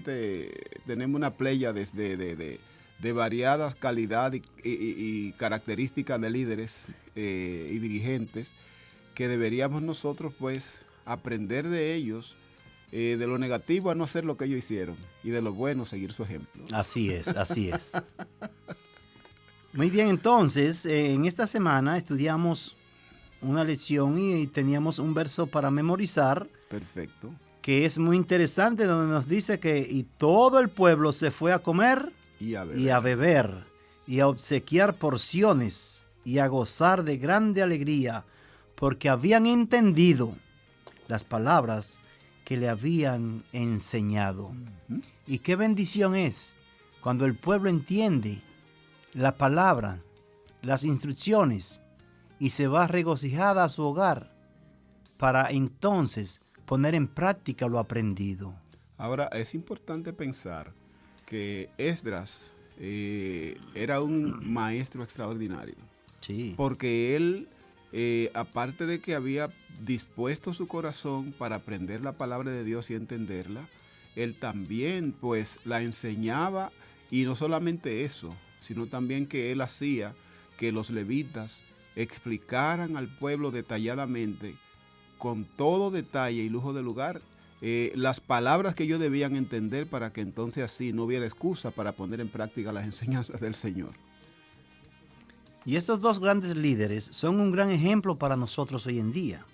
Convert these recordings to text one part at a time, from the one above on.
realmente tenemos una playa de variadas calidad y características de líderes y dirigentes que deberíamos nosotros pues aprender de ellos, de lo negativo a no hacer lo que ellos hicieron y de lo bueno seguir su ejemplo. Así es, así es. Muy bien, entonces, en esta semana estudiamos una lección y teníamos un verso para memorizar. Perfecto. Que es muy interesante, donde nos dice que y todo el pueblo se fue a comer y a beber y a obsequiar porciones y a gozar de grande alegría, porque habían entendido las palabras que le habían enseñado. Y qué bendición es cuando el pueblo entiende la palabra, las instrucciones, y se va regocijada a su hogar para entonces poner en práctica lo aprendido. Ahora, es importante pensar que Esdras era un maestro extraordinario. Sí. Porque él, aparte de que había dispuesto su corazón para aprender la palabra de Dios y entenderla, él también pues la enseñaba, y no solamente eso, sino también que él hacía que los levitas explicaran al pueblo detalladamente, con todo detalle y lujo de lugar, las palabras que ellos debían entender, para que entonces así no hubiera excusa para poner en práctica las enseñanzas del Señor. Y estos dos grandes líderes son un gran ejemplo para nosotros hoy en día.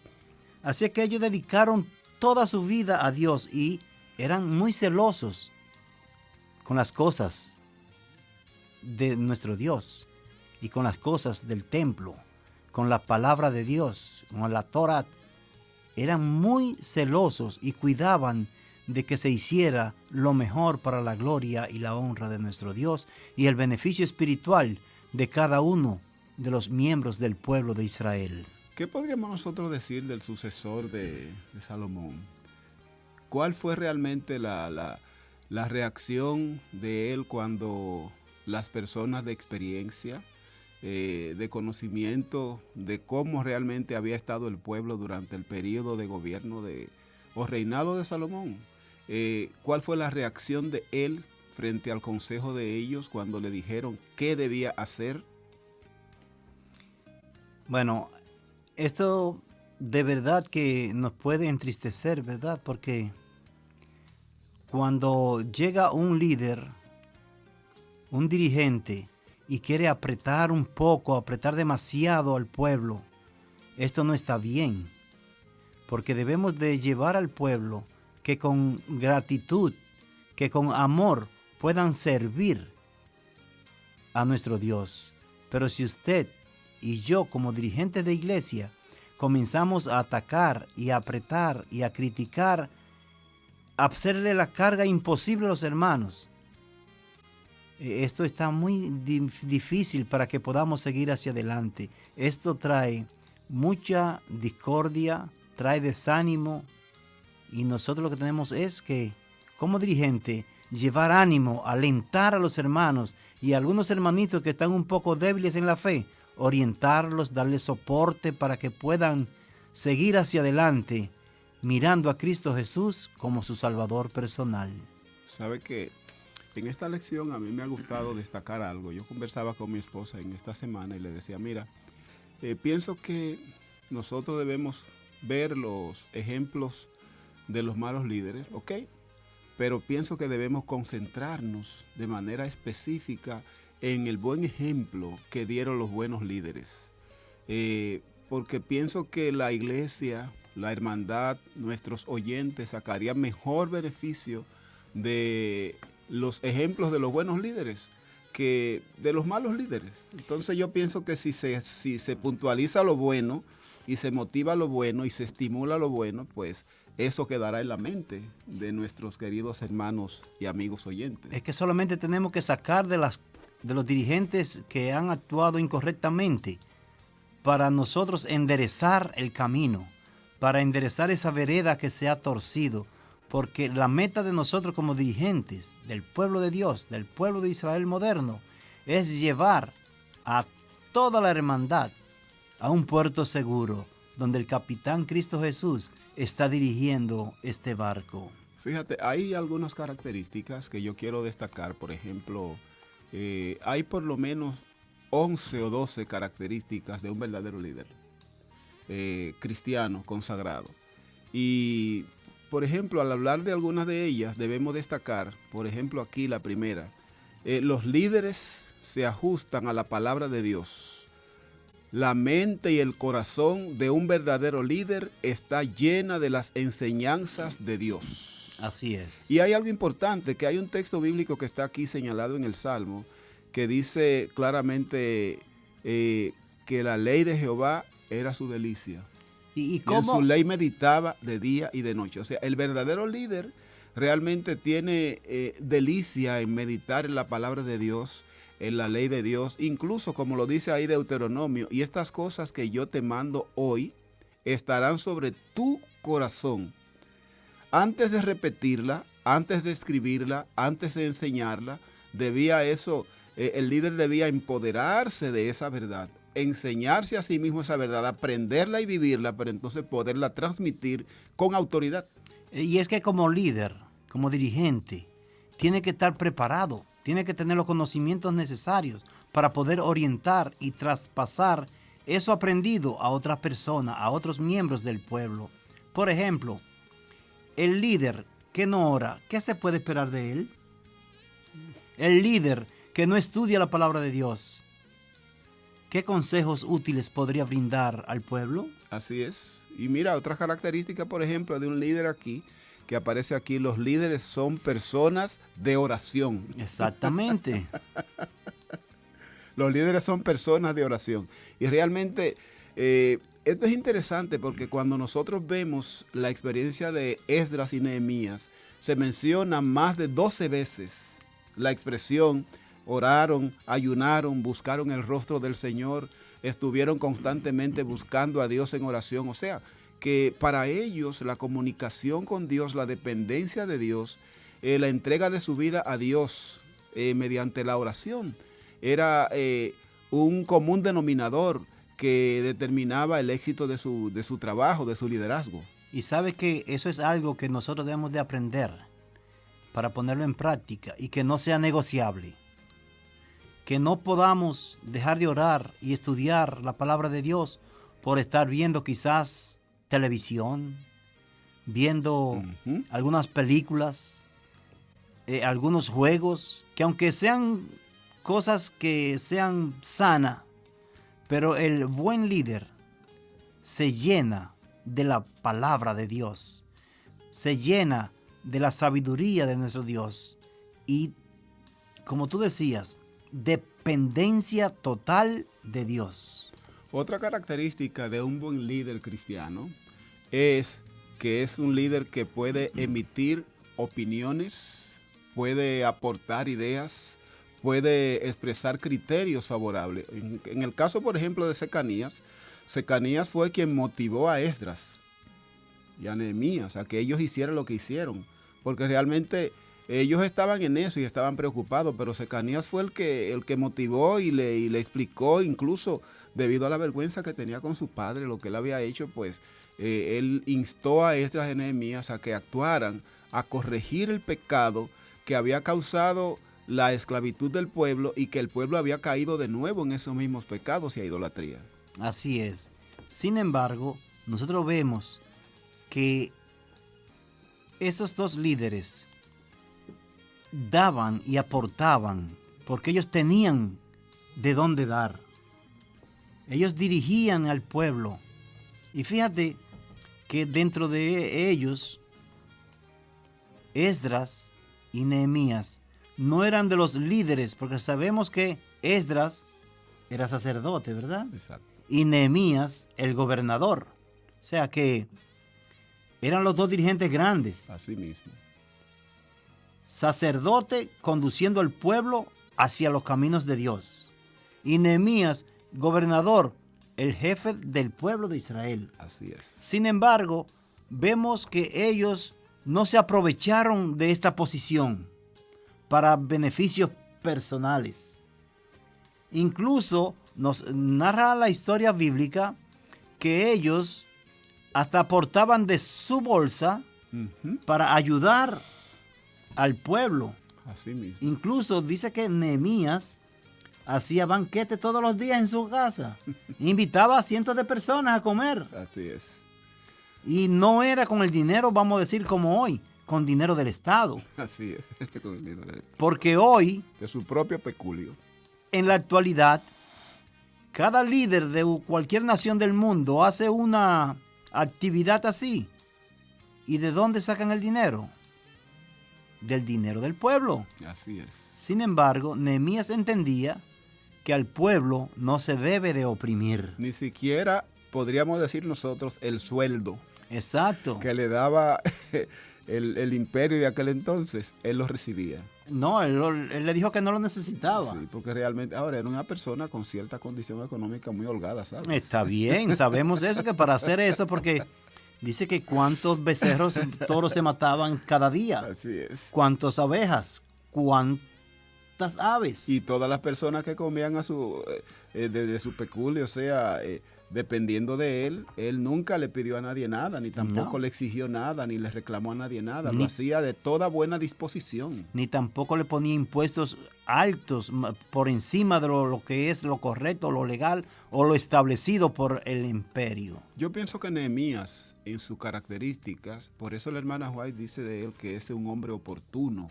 Así que ellos dedicaron toda su vida a Dios y eran muy celosos con las cosas de nuestro Dios y con las cosas del templo, con la palabra de Dios, con la Torá. Eran muy celosos y cuidaban de que se hiciera lo mejor para la gloria y la honra de nuestro Dios y el beneficio espiritual de cada uno de los miembros del pueblo de Israel. ¿Qué podríamos nosotros decir del sucesor de Salomón? ¿Cuál fue realmente la reacción de él cuando las personas de experiencia, de conocimiento de cómo realmente había estado el pueblo durante el periodo de gobierno o reinado de Salomón, cuál fue la reacción de él frente al consejo de ellos cuando le dijeron qué debía hacer? Bueno, esto de verdad que nos puede entristecer, ¿verdad? Porque cuando llega un líder, un dirigente, y quiere apretar un poco, apretar demasiado al pueblo, esto no está bien, porque debemos de llevar al pueblo que con gratitud, que con amor puedan servir a nuestro Dios. Pero si usted y yo como dirigentes de iglesia comenzamos a atacar y a apretar y a criticar, a hacerle la carga imposible a los hermanos, esto está muy difícil para que podamos seguir hacia adelante. Esto trae mucha discordia, trae desánimo, y nosotros lo que tenemos es que, como dirigente, llevar ánimo, alentar a los hermanos y a algunos hermanitos que están un poco débiles en la fe, orientarlos, darles soporte para que puedan seguir hacia adelante, mirando a Cristo Jesús como su Salvador personal. ¿Sabe qué? En esta lección a mí me ha gustado destacar algo. Yo conversaba con mi esposa en esta semana y le decía, mira, pienso que nosotros debemos ver los ejemplos de los malos líderes, ¿ok? Pero pienso que debemos concentrarnos de manera específica en el buen ejemplo que dieron los buenos líderes. Porque pienso que la iglesia, la hermandad, nuestros oyentes sacarían mejor beneficio de los ejemplos de los buenos líderes que de los malos líderes. Entonces yo pienso que si se puntualiza lo bueno y se motiva lo bueno y se estimula lo bueno, pues eso quedará en la mente de nuestros queridos hermanos y amigos oyentes. Es que solamente tenemos que sacar de los dirigentes que han actuado incorrectamente para nosotros enderezar el camino, para enderezar esa vereda que se ha torcido. Porque la meta de nosotros como dirigentes del pueblo de Dios, del pueblo de Israel moderno, es llevar a toda la hermandad a un puerto seguro, donde el capitán Cristo Jesús está dirigiendo este barco. Fíjate, hay algunas características que yo quiero destacar. Por ejemplo, hay por lo menos 11 o 12 características de un verdadero líder cristiano consagrado. Y, por ejemplo, al hablar de algunas de ellas, debemos destacar, por ejemplo, aquí la primera, los líderes se ajustan a la palabra de Dios. La mente y el corazón de un verdadero líder está llena de las enseñanzas de Dios. Así es. Y hay algo importante, que hay un texto bíblico que está aquí señalado en el Salmo, que dice claramente que la ley de Jehová era su delicia. ¿Y en su cómo? ley meditaba de día y de noche. O sea, el verdadero líder realmente tiene delicia en meditar en la palabra de Dios, en la ley de Dios, incluso como lo dice ahí Deuteronomio, y estas cosas que yo te mando hoy estarán sobre tu corazón. Antes de repetirla, antes de escribirla, antes de enseñarla, el líder debía empoderarse de esa verdad, enseñarse a sí mismo esa verdad, aprenderla y vivirla, pero entonces poderla transmitir con autoridad. Y es que como líder, como dirigente, tiene que estar preparado, tiene que tener los conocimientos necesarios para poder orientar y traspasar eso aprendido a otras personas, a otros miembros del pueblo. Por ejemplo, el líder que no ora, ¿qué se puede esperar de él? El líder que no estudia la palabra de Dios, ¿qué consejos útiles podría brindar al pueblo? Así es. Y mira, otra característica, por ejemplo, de un líder aquí, que aparece aquí, los líderes son personas de oración. Exactamente. Los líderes son personas de oración. Y realmente esto es interesante porque cuando nosotros vemos la experiencia de Esdras y Nehemías, se menciona más de 12 veces la expresión: oraron, ayunaron, buscaron el rostro del Señor, estuvieron constantemente buscando a Dios en oración. O sea, que para ellos la comunicación con Dios, la dependencia de Dios, la entrega de su vida a Dios mediante la oración, era un común denominador que determinaba el éxito de su trabajo, de su liderazgo. Y sabe que eso es algo que nosotros debemos de aprender para ponerlo en práctica y que no sea negociable. Que no podamos dejar de orar y estudiar la palabra de Dios por estar viendo quizás televisión, viendo algunas películas, algunos juegos, que aunque sean cosas que sean sanas, pero el buen líder se llena de la palabra de Dios, se llena de la sabiduría de nuestro Dios y, como tú decías, dependencia total de Dios. Otra característica de un buen líder cristiano es que es un líder que puede emitir opiniones, puede aportar ideas, puede expresar criterios favorables. En el caso, por ejemplo, de Secanías fue quien motivó a Esdras y a Nehemías a que ellos hicieran lo que hicieron, porque realmente ellos estaban en eso y estaban preocupados, pero Secanías fue el que motivó y le explicó, incluso debido a la vergüenza que tenía con su padre, lo que él había hecho, pues él instó a Esdras y Nehemías a que actuaran, a corregir el pecado que había causado la esclavitud del pueblo y que el pueblo había caído de nuevo en esos mismos pecados y a idolatría. Así es. Sin embargo, nosotros vemos que esos dos líderes daban y aportaban porque ellos tenían de dónde dar. Ellos dirigían al pueblo. Y fíjate que dentro de ellos, Esdras y Nehemías no eran de los líderes, porque sabemos que Esdras era sacerdote, ¿verdad? Exacto. Y Nehemías el gobernador. O sea que eran los dos dirigentes grandes. Así mismo. Sacerdote conduciendo al pueblo hacia los caminos de Dios. Y Nehemías, gobernador, el jefe del pueblo de Israel. Así es. Sin embargo, vemos que ellos no se aprovecharon de esta posición para beneficios personales. Incluso nos narra la historia bíblica que ellos hasta aportaban de su bolsa Ujú. para ayudar al pueblo. Así mismo. Incluso dice que Nehemías hacía banquete todos los días en su casa. Invitaba a cientos de personas a comer. Así es. Y no era con el dinero, vamos a decir, como hoy, con dinero del Estado. Así es. Con el dinero Porque hoy, de su propio peculio. en la actualidad, cada líder de cualquier nación del mundo hace una actividad así. ¿Y de dónde sacan el dinero? Del dinero del pueblo. Así es. Sin embargo, Nehemías entendía que al pueblo no se debe de oprimir. Ni siquiera podríamos decir nosotros el sueldo Exacto. que le daba el imperio de aquel entonces, él lo recibía. No, él le dijo que no lo necesitaba. Sí, porque realmente ahora era una persona con cierta condición económica muy holgada, ¿sabes? Está bien, sabemos eso, que para hacer eso, porque dice que cuántos becerros, toros se mataban cada día, Así es. cuántas abejas, cuántas aves. Y todas las personas que comían de su peculio, o sea, dependiendo de él nunca le pidió a nadie nada, ni tampoco No. le exigió nada, ni le reclamó a nadie nada. Ni- Lo hacía de toda buena disposición. Ni tampoco le ponía impuestos altos por encima de lo que es lo correcto, lo legal o lo establecido por el imperio. Yo pienso que Nehemías, en sus características, por eso la hermana White dice de él que es un hombre oportuno.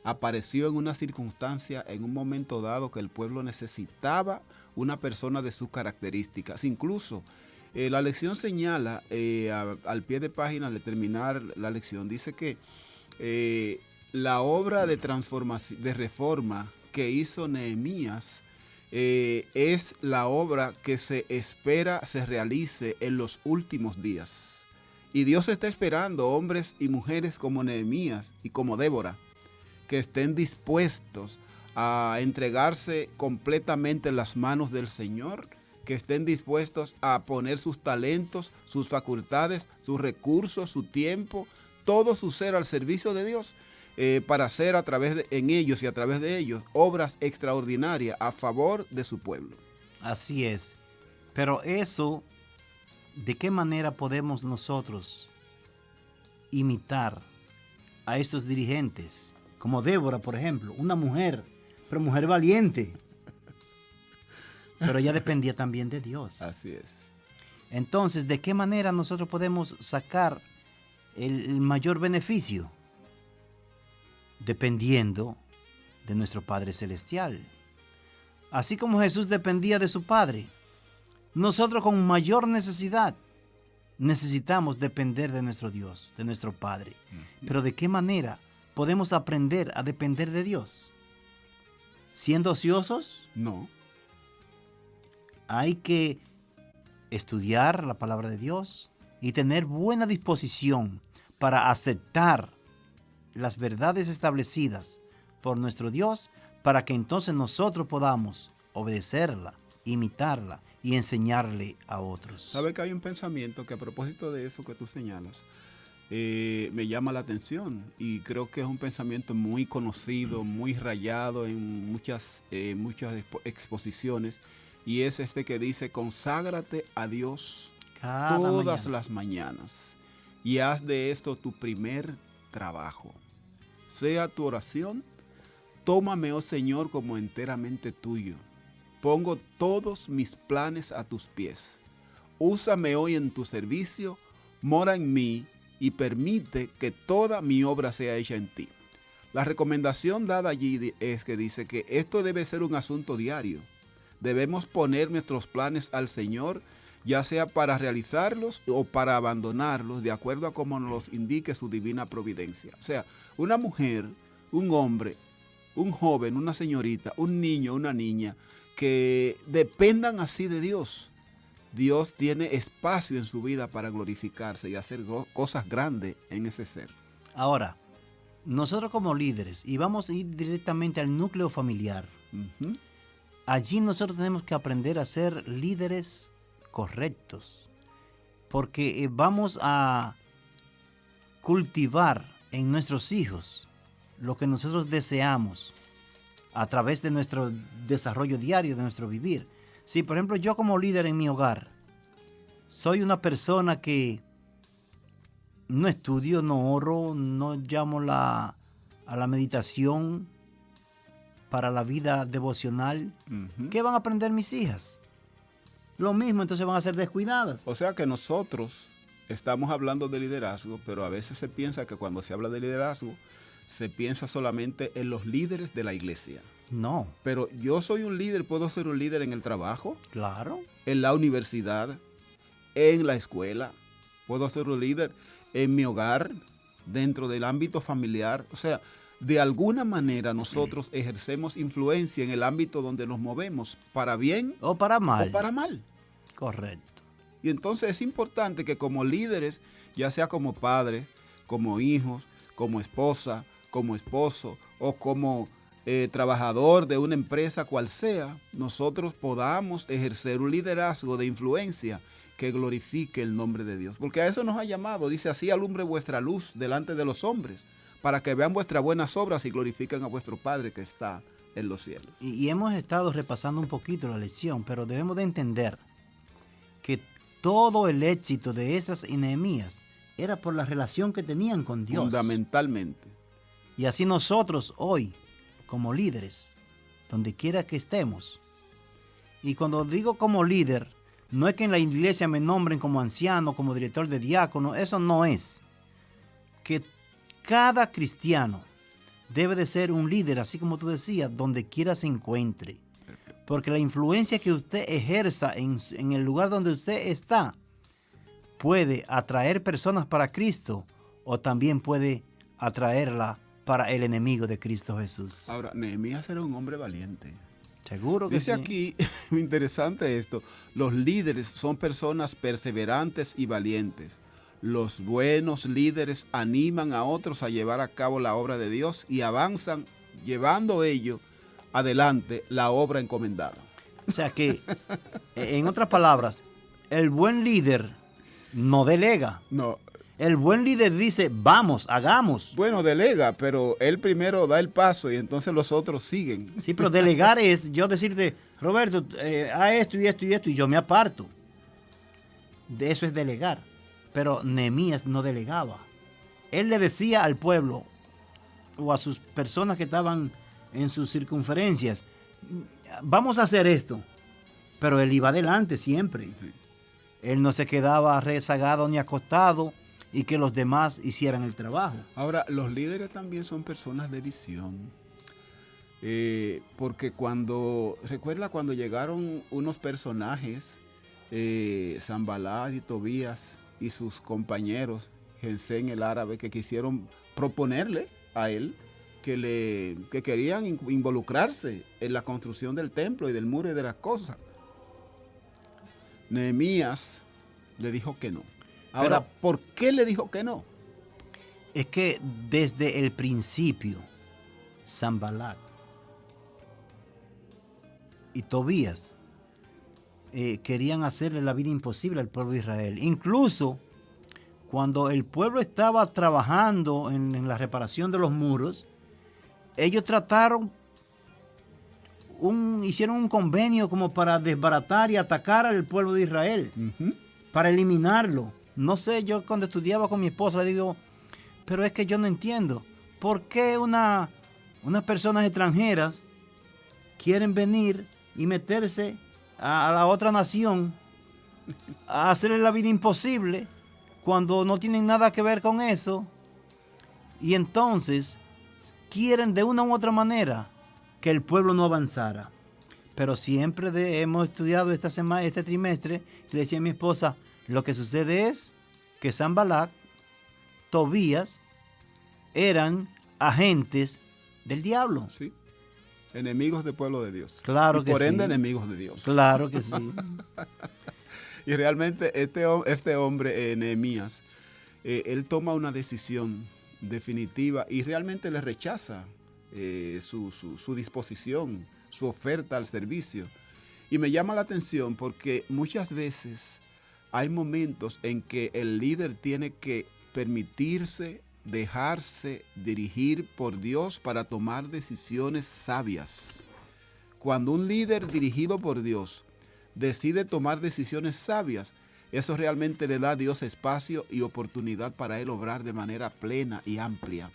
Apareció en una circunstancia, en un momento dado que el pueblo necesitaba una persona de sus características. Incluso la lección señala, al pie de página de terminar la lección, dice que la obra de transformación, de reforma que hizo Nehemías es la obra que se espera se realice en los últimos días. Y Dios está esperando hombres y mujeres como Nehemías y como Débora, que estén dispuestos a entregarse completamente en las manos del Señor, que estén dispuestos a poner sus talentos, sus facultades, sus recursos, su tiempo, todo su ser al servicio de Dios, para hacer en ellos y a través de ellos obras extraordinarias a favor de su pueblo. Así es. Pero eso, ¿de qué manera podemos nosotros imitar a estos dirigentes? Como Débora, por ejemplo, una mujer, pero mujer valiente. Pero ella dependía también de Dios. Así es. Entonces, ¿de qué manera nosotros podemos sacar el mayor beneficio? Dependiendo de nuestro Padre Celestial. Así como Jesús dependía de su Padre, nosotros con mayor necesidad necesitamos depender de nuestro Dios, de nuestro Padre. Pero ¿de qué manera podemos aprender a depender de Dios? ¿Siendo ociosos? No. Hay que estudiar la palabra de Dios y tener buena disposición para aceptar las verdades establecidas por nuestro Dios, para que entonces nosotros podamos obedecerla, imitarla y enseñarle a otros. ¿Sabe que hay un pensamiento que, a propósito de eso que tú señalas, me llama la atención? Y creo que es un pensamiento muy conocido, muy rayado en muchas exposiciones, y es este que dice: conságrate a Dios todas las mañanas y haz de esto tu primer trabajo. Sea tu oración: tómame, oh Señor, como enteramente tuyo. Pongo todos mis planes a tus pies. Úsame hoy en tu servicio, mora en mí y permite que toda mi obra sea hecha en ti. La recomendación dada allí es que dice que esto debe ser un asunto diario. Debemos poner nuestros planes al Señor, ya sea para realizarlos o para abandonarlos, de acuerdo a cómo nos los indique su divina providencia. O sea, una mujer, un hombre, un joven, una señorita, un niño, una niña, que dependan así de Dios. Dios tiene espacio en su vida para glorificarse y hacer cosas grandes en ese ser. Ahora, nosotros como líderes, y vamos a ir directamente al núcleo familiar, allí nosotros tenemos que aprender a ser líderes correctos, porque vamos a cultivar en nuestros hijos lo que nosotros deseamos a través de nuestro desarrollo diario, de nuestro vivir. Si, por ejemplo, yo como líder en mi hogar soy una persona que no estudio, no oro, no llamo a la meditación para la vida devocional, ¿qué van a aprender mis hijas? Lo mismo, entonces van a ser descuidadas. O sea que nosotros estamos hablando de liderazgo, pero a veces se piensa que cuando se habla de liderazgo, se piensa solamente en los líderes de la iglesia. No. Pero yo soy un líder, puedo ser un líder en el trabajo, Claro. en la universidad, en la escuela, puedo ser un líder en mi hogar, dentro del ámbito familiar. O sea, de alguna manera nosotros ejercemos influencia en el ámbito donde nos movemos, para bien O para mal. o para mal. Correcto. Y entonces es importante que como líderes, ya sea como padres, como hijos, como esposa, como esposo o como trabajador de una empresa cual sea, nosotros podamos ejercer un liderazgo de influencia que glorifique el nombre de Dios. Porque a eso nos ha llamado. Dice, así alumbre vuestra luz delante de los hombres, para que vean vuestras buenas obras y glorifiquen a vuestro Padre que está en los cielos. Y hemos estado repasando un poquito la lección, pero debemos de entender que todo el éxito de Esdras y Nehemías era por la relación que tenían con Dios. Fundamentalmente. Y así nosotros hoy, como líderes, donde quiera que estemos, y cuando digo como líder, no es que en la iglesia me nombren como anciano, como director de diácono, eso no es. Que cada cristiano debe de ser un líder, así como tú decías, donde quiera se encuentre. Porque la influencia que usted ejerza en el lugar donde usted está puede atraer personas para Cristo o también puede atraerla para el enemigo de Cristo Jesús. Ahora, Nehemías era un hombre valiente. Seguro que Dice sí. aquí, interesante esto, los líderes son personas perseverantes y valientes. Los buenos líderes animan a otros a llevar a cabo la obra de Dios y avanzan llevando ello adelante la obra encomendada. O sea que, en otras palabras, el buen líder no delega. No, El buen líder dice, vamos, hagamos. bueno, delega, pero él primero da el paso y entonces los otros siguen. Sí, pero delegar es yo decirte, Roberto, haz esto y esto y esto, y yo me aparto. De eso es delegar. Pero Nehemías no delegaba. Él le decía al pueblo o a sus personas que estaban en sus circunferencias, vamos a hacer esto. Pero él iba adelante siempre. Sí. Él no se quedaba rezagado ni acostado y que los demás hicieran el trabajo. Ahora, los líderes también son personas de visión. Porque recuerda cuando llegaron unos personajes, Sanballat y Tobías y sus compañeros, Gesem el árabe, que quisieron proponerle a él que querían involucrarse en la construcción del templo y del muro y de las cosas. Nehemías le dijo que no. Ahora, ¿por qué le dijo que no? Es que desde el principio, Sanballat y Tobías querían hacerle la vida imposible al pueblo de Israel. Incluso cuando el pueblo estaba trabajando en la reparación de los muros, ellos hicieron un convenio como para desbaratar y atacar al pueblo de Israel, para eliminarlo. No sé, yo cuando estudiaba con mi esposa le digo, pero es que yo no entiendo, ¿por qué unas personas extranjeras quieren venir y meterse a la otra nación a hacerle la vida imposible cuando no tienen nada que ver con eso? Y entonces quieren de una u otra manera que el pueblo no avanzara. Pero siempre hemos estudiado este trimestre, y le decía a mi esposa, lo que sucede es que Sanballat, Tobías, eran agentes del diablo. Sí. Enemigos del pueblo de Dios. Claro y que por ende, sí. enemigos de Dios. Claro que sí. Y realmente este hombre, Nehemías, él toma una decisión definitiva y realmente le rechaza su disposición, su oferta al servicio. Y me llama la atención porque muchas veces hay momentos en que el líder tiene que permitirse dejarse dirigir por Dios para tomar decisiones sabias. Cuando un líder dirigido por Dios decide tomar decisiones sabias, Eso realmente le da a Dios espacio y oportunidad para él obrar de manera plena y amplia.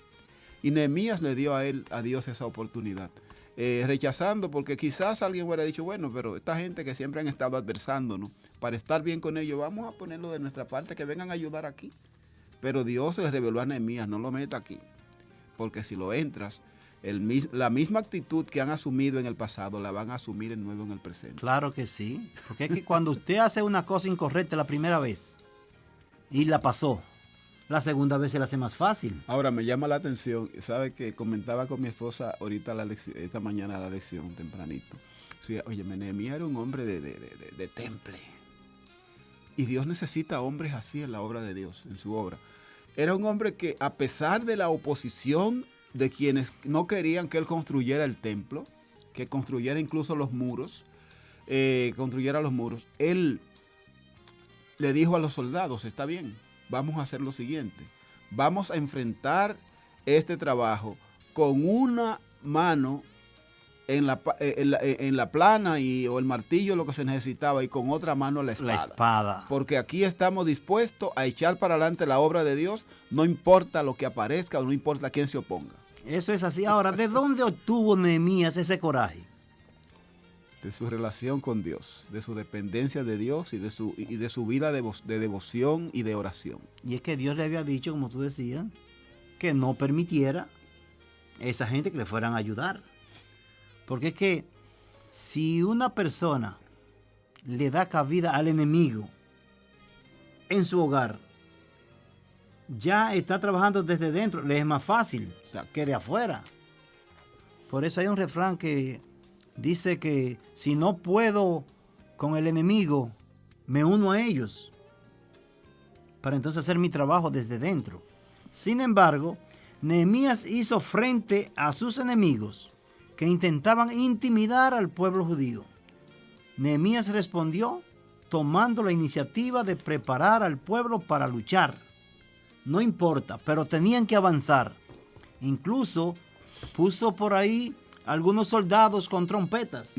Y Nehemías le dio a Dios esa oportunidad. Rechazando, porque quizás alguien hubiera dicho, bueno, pero esta gente que siempre han estado adversándonos, para estar bien con ellos, vamos a ponerlo de nuestra parte, que vengan a ayudar aquí. Pero Dios le reveló a Nehemías, no lo meta aquí, porque si lo entras, la misma actitud que han asumido en el pasado, la van a asumir de nuevo en el presente. Claro que sí, porque es que cuando usted hace una cosa incorrecta la primera vez y la pasó, la segunda vez se la hace más fácil. Ahora me llama la atención, sabe que comentaba con mi esposa ahorita esta mañana la lección tempranito. Decía, oye, Nehemías era un hombre de temple. Y Dios necesita hombres así en la obra de Dios, en su obra. Era un hombre que, a pesar de la oposición de quienes no querían que él construyera el templo, que construyera incluso los muros, él le dijo a los soldados, está bien, vamos a hacer lo siguiente, vamos a enfrentar este trabajo con una mano en la plana o el martillo, lo que se necesitaba, y con otra mano la espada. Porque aquí estamos dispuestos a echar para adelante la obra de Dios, no importa lo que aparezca o no importa quién se oponga. Eso es así. Ahora, ¿de dónde obtuvo Nehemías ese coraje? De su relación con Dios, de su dependencia de Dios y de su vida de devoción y de oración. Y es que Dios le había dicho, como tú decías, que no permitiera a esa gente que le fueran a ayudar. Porque es que si una persona le da cabida al enemigo en su hogar, ya está trabajando desde dentro, le es más fácil que de afuera. Por eso hay un refrán que dice que si no puedo con el enemigo, me uno a ellos para entonces hacer mi trabajo desde dentro. Sin embargo, Nehemías hizo frente a sus enemigos que intentaban intimidar al pueblo judío. Nehemías respondió tomando la iniciativa de preparar al pueblo para luchar. No importa, pero tenían que avanzar. Incluso puso por ahí algunos soldados con trompetas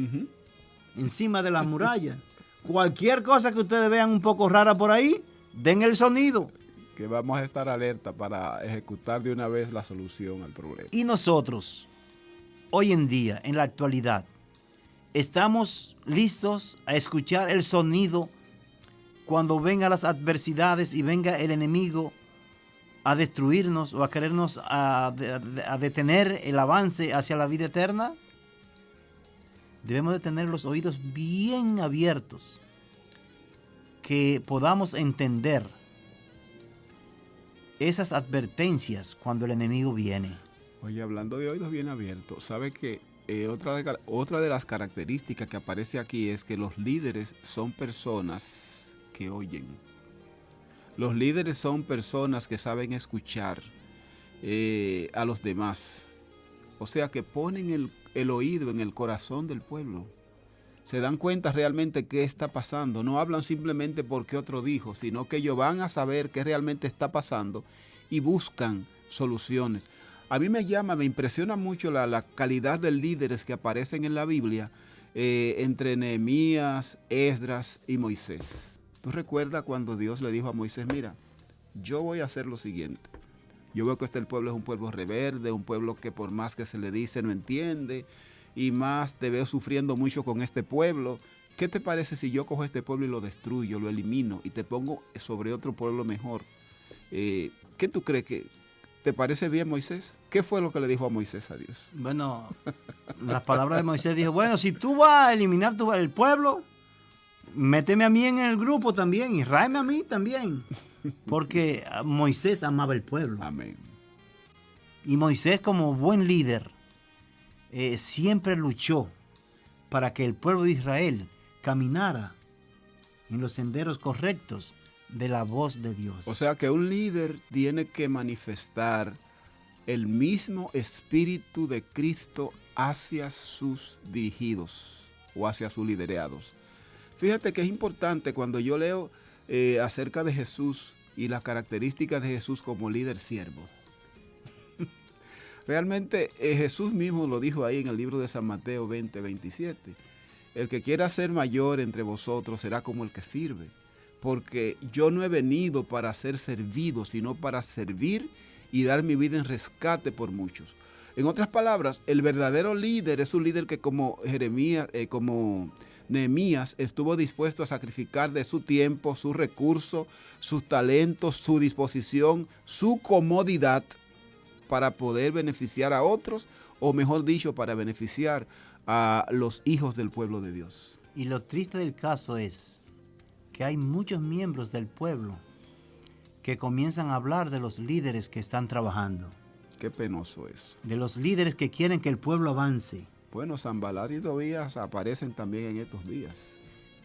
encima de la muralla. Cualquier cosa que ustedes vean un poco rara por ahí, den el sonido. Que vamos a estar alerta para ejecutar de una vez la solución al problema. Y nosotros, hoy en día, en la actualidad, estamos listos a escuchar el sonido cuando vengan las adversidades y venga el enemigo a destruirnos o a querernos a detener el avance hacia la vida eterna. Debemos de tener los oídos bien abiertos, que podamos entender esas advertencias cuando el enemigo viene. Oye, hablando de oídos bien abiertos, ¿sabe que otra de las características que aparece aquí es que los líderes son personas que oyen? Los líderes son personas que saben escuchar a los demás. O sea, que ponen el oído en el corazón del pueblo. Se dan cuenta realmente qué está pasando. No hablan simplemente porque otro dijo, sino que ellos van a saber qué realmente está pasando y buscan soluciones. A mí me impresiona mucho la calidad de líderes que aparecen en la Biblia entre Nehemías, Esdras y Moisés. ¿Tú recuerdas cuando Dios le dijo a Moisés, mira, yo voy a hacer lo siguiente? Yo veo que este pueblo es un pueblo rebelde, un pueblo que por más que se le dice no entiende, y más te veo sufriendo mucho con este pueblo. ¿Qué te parece si yo cojo este pueblo y lo destruyo, lo elimino y te pongo sobre otro pueblo mejor? ¿Qué tú crees que te parece bien, Moisés? ¿Qué fue lo que le dijo a Moisés a Dios? Bueno, las palabras de Moisés dijo, bueno, si tú vas a eliminar el pueblo, méteme a mí en el grupo también y ráeme a mí también. Porque Moisés amaba el pueblo. Amén. Y Moisés, como buen líder, siempre luchó para que el pueblo de Israel caminara en los senderos correctos de la voz de Dios. O sea que un líder tiene que manifestar el mismo espíritu de Cristo hacia sus dirigidos o hacia sus liderados. Fíjate que es importante cuando yo leo acerca de Jesús y las características de Jesús como líder siervo. Realmente Jesús mismo lo dijo ahí en el libro de San Mateo 20:27. El que quiera ser mayor entre vosotros será como el que sirve. porque yo no he venido para ser servido, sino para servir y dar mi vida en rescate por muchos. En otras palabras, el verdadero líder es un líder que como Nehemías estuvo dispuesto a sacrificar de su tiempo, sus recursos, sus talentos, su disposición, su comodidad para poder beneficiar a otros, o mejor dicho, para beneficiar a los hijos del pueblo de Dios. Y lo triste del caso es que hay muchos miembros del pueblo que comienzan a hablar de los líderes que están trabajando. Qué penoso eso. De los líderes que quieren que el pueblo avance. Bueno, Sanballat y Tobías aparecen también en estos días.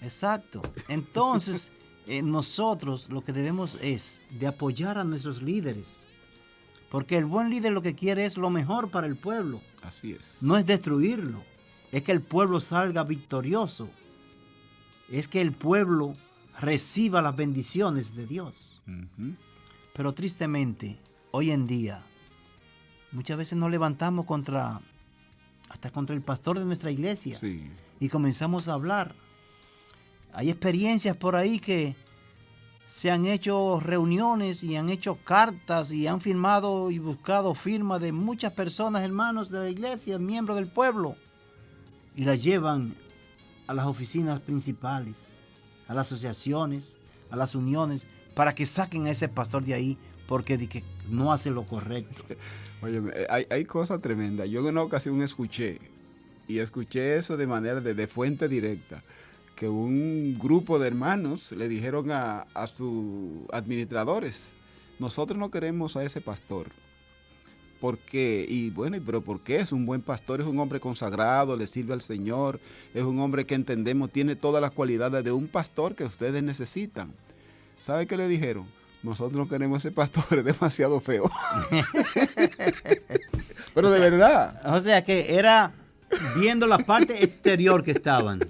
Exacto. Entonces, nosotros lo que debemos es de apoyar a nuestros líderes. Porque el buen líder lo que quiere es lo mejor para el pueblo. Así es. No es destruirlo. Es que el pueblo salga victorioso. Es que el pueblo reciba las bendiciones de Dios. Uh-huh. Pero tristemente, hoy en día, muchas veces nos levantamos hasta contra el pastor de nuestra iglesia. Sí. Y comenzamos a hablar. Hay experiencias por ahí que se han hecho reuniones y han hecho cartas y han firmado y buscado firmas de muchas personas, hermanos de la iglesia, miembros del pueblo, y las llevan a las oficinas principales, a las asociaciones, a las uniones, para que saquen a ese pastor de ahí porque no hace lo correcto. Oye, hay cosas tremendas. Yo en una ocasión escuché eso de manera de fuente directa, que un grupo de hermanos le dijeron a sus administradores: nosotros no queremos a ese pastor. ¿Por qué? Y bueno, ¿pero por qué? Es un buen pastor, es un hombre consagrado, le sirve al Señor, es un hombre que entendemos, tiene todas las cualidades de un pastor que ustedes necesitan. ¿Sabe qué le dijeron? Nosotros no queremos ese pastor, es demasiado feo. Pero de verdad. O sea que era viendo la parte exterior que estaban.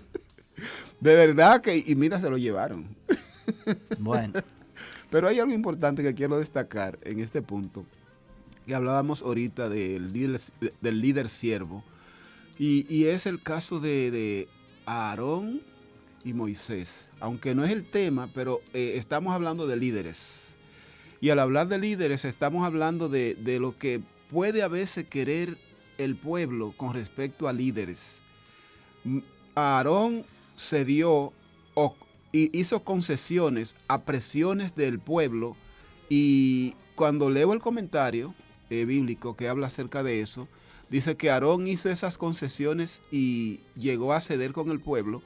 De verdad que, y mira, se lo llevaron. Bueno. Pero hay algo importante que quiero destacar en este punto, que hablábamos ahorita del líder siervo, y es el caso de Aarón y Moisés. Aunque no es el tema, pero estamos hablando de líderes. Y al hablar de líderes estamos hablando de lo que puede a veces querer el pueblo con respecto a líderes. Aarón cedió y hizo concesiones a presiones del pueblo, y cuando leo el comentario bíblico que habla acerca de eso, dice que Aarón hizo esas concesiones y llegó a ceder con el pueblo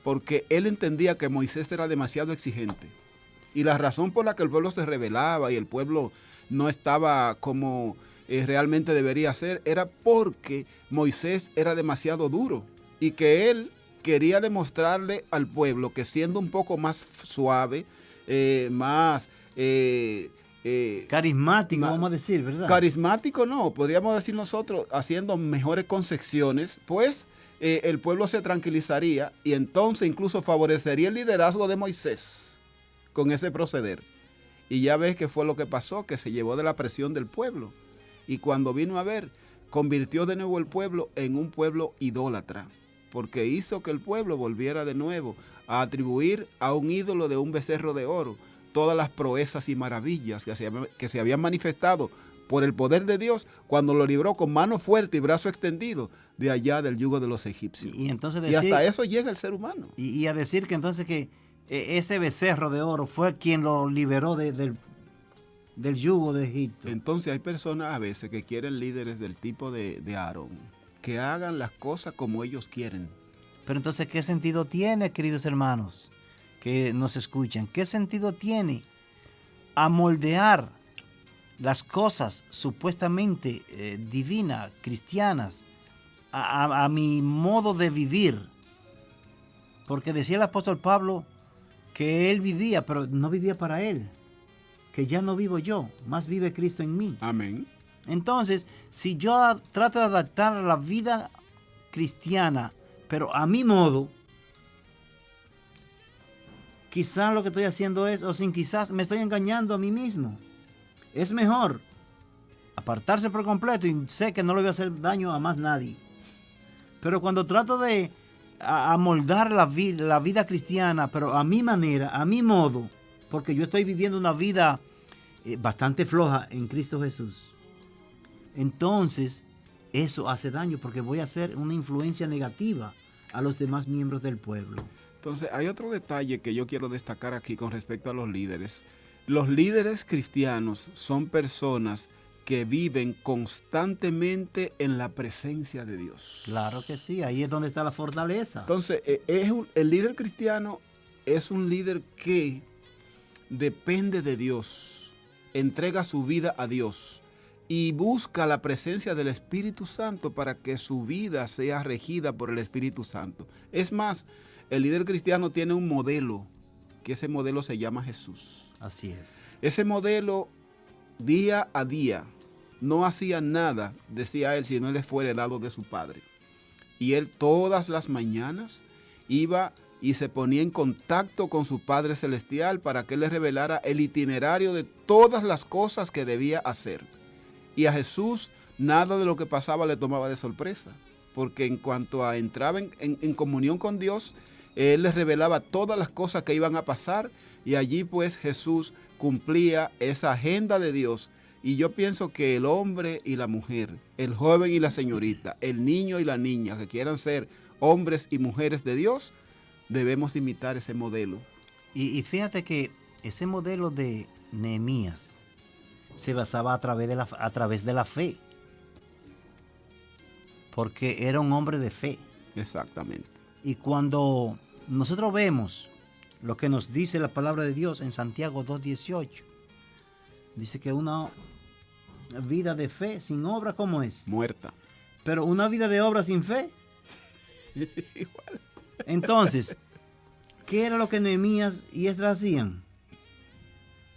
porque él entendía que Moisés era demasiado exigente. Y la razón por la que el pueblo se rebelaba y el pueblo no estaba como realmente debería ser era porque Moisés era demasiado duro y que él quería demostrarle al pueblo que siendo un poco más suave, más carismático, vamos a decir, ¿verdad? Carismático no, podríamos decir nosotros, haciendo mejores concesiones, pues el pueblo se tranquilizaría y entonces incluso favorecería el liderazgo de Moisés con ese proceder. Y ya ves que fue lo que pasó, que se llevó de la presión del pueblo. Y cuando vino a ver, convirtió de nuevo el pueblo en un pueblo idólatra, porque hizo que el pueblo volviera de nuevo a atribuir a un ídolo de un becerro de oro todas las proezas y maravillas que se habían manifestado por el poder de Dios cuando lo libró con mano fuerte y brazo extendido de allá del yugo de los egipcios. Y entonces y hasta eso llega el ser humano. Y a decir que entonces que ese becerro de oro fue quien lo liberó del yugo de Egipto. Entonces hay personas a veces que quieren líderes del tipo de Aarón, que hagan las cosas como ellos quieren. Pero entonces, ¿qué sentido tiene, queridos hermanos que nos escuchan? ¿Qué sentido tiene amoldear las cosas supuestamente divinas, cristianas, a mi modo de vivir? Porque decía el apóstol Pablo que él vivía, pero no vivía para él, que ya no vivo yo, más vive Cristo en mí. Amén. Entonces, si yo trato de adaptar la vida cristiana, pero a mi modo, quizás lo que estoy haciendo es, o sin quizás, me estoy engañando a mí mismo. Es mejor apartarse por completo y sé que no le voy a hacer daño a más nadie. Pero cuando trato de a moldar la vida cristiana, pero a mi manera, a mi modo, porque yo estoy viviendo una vida bastante floja en Cristo Jesús. Entonces, eso hace daño porque voy a hacer una influencia negativa a los demás miembros del pueblo. Entonces, hay otro detalle que yo quiero destacar aquí con respecto a los líderes. Los líderes cristianos son personas que viven constantemente en la presencia de Dios. Claro que sí, ahí es donde está la fortaleza. Entonces, el líder cristiano es un líder que depende de Dios, entrega su vida a Dios y busca la presencia del Espíritu Santo para que su vida sea regida por el Espíritu Santo. Es más, el líder cristiano tiene un modelo, que ese modelo se llama Jesús. Así es. Ese modelo, día a día, no hacía nada, decía él, si no le fuera dado de su Padre. Y él todas las mañanas iba y se ponía en contacto con su Padre Celestial para que él le revelara el itinerario de todas las cosas que debía hacer. Y a Jesús nada de lo que pasaba le tomaba de sorpresa, porque en cuanto a entraba en comunión con Dios, él les revelaba todas las cosas que iban a pasar y allí pues Jesús cumplía esa agenda de Dios. Y yo pienso que el hombre y la mujer, el joven y la señorita, el niño y la niña que quieran ser hombres y mujeres de Dios, debemos imitar ese modelo. Y fíjate que ese modelo de Nehemías se basaba a través de la fe, porque era un hombre de fe. Exactamente. Y cuando nosotros vemos lo que nos dice la palabra de Dios en Santiago 2:18, dice que una vida de fe sin obra, ¿cómo es? Muerta. Pero una vida de obra sin fe. Igual. Entonces, ¿qué era lo que Nehemías y Esdras hacían?